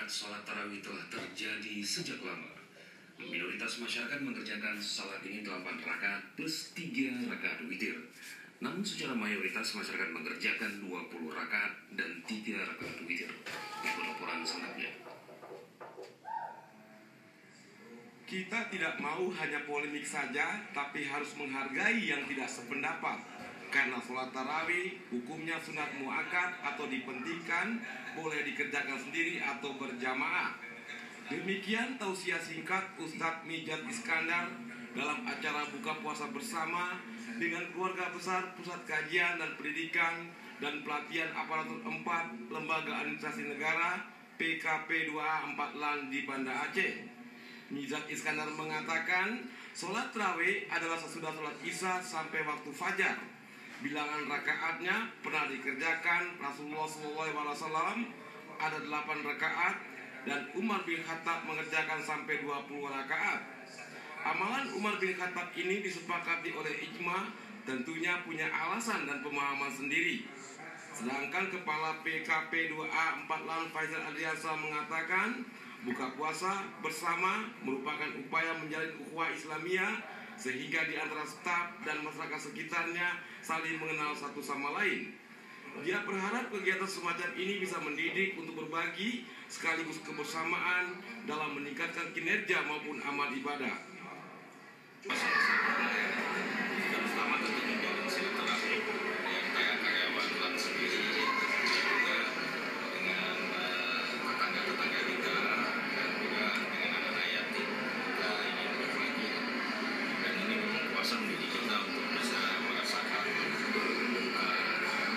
sholat tarawih telah terjadi sejak lama. Minoritas masyarakat mengerjakan sholat ini 8 rakaat plus 3 rakaat witir. Namun secara mayoritas masyarakat mengerjakan 20 rakaat dan 3 rakaat witir. Ikut laporan selengkapnya. Kita tidak mau hanya polemik saja, tapi harus menghargai yang tidak sependapat. Karena sholat tarawih hukumnya sunat muakkad atau dipentingkan, boleh dikerjakan sendiri atau berjamaah. Demikian tausiah singkat Ustadz Mijat Iskandar dalam acara buka puasa bersama dengan keluarga besar Pusat Kajian dan Pendidikan dan Pelatihan Aparatur 4 Lembaga Administrasi Negara PKP 2A 4 LAN di Banda Aceh. Mijat Iskandar mengatakan sholat tarawih adalah sesudah sholat isya sampai waktu fajar. Bilangan rakaatnya pernah dikerjakan Rasulullah SAW ada 8 rakaat dan Umar bin Khattab mengerjakan sampai 20 rakaat. Amalan Umar bin Khattab ini disepakati oleh ijma, tentunya punya alasan dan pemahaman sendiri. Sedangkan Kepala PKP 2A 4 LAN Faisal Adriansa mengatakan buka puasa bersama merupakan upaya menjalin ukhuwah Islamiyah sehingga di antara staf dan masyarakat sekitarnya saling mengenal satu sama lain. Dia berharap kegiatan semacam ini bisa mendidik untuk berbagi sekaligus kebersamaan dalam meningkatkan kinerja maupun amal ibadah. Yang pertama tentu menjalin silaturahmi dengan karyawan LAN sendiri, juga dengan tetangga-tetangga kita dan juga dengan anak-anak yatim. Kita ingin berbagi, dan ini memang puasa mendidik kita untuk bisa merasakan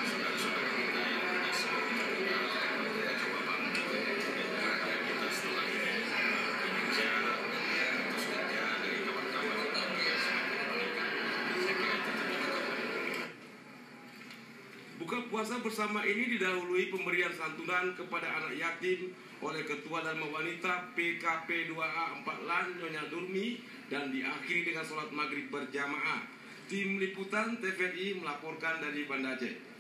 saudara-saudara kita yang tidak seperti kita coba bantu dan kita setelah ini kinerja terus kerja dari kawan-kawan yang semakin meningkat. Saya kira itu cukup. Buka puasa bersama ini didahului pemberian santunan kepada anak yatim oleh Ketua Dharma Wanita PKP 2A 4 LAN Nyonya Durmi dan diakhiri dengan sholat maghrib berjamaah. Tim Liputan TVRI melaporkan dari Banda Aceh.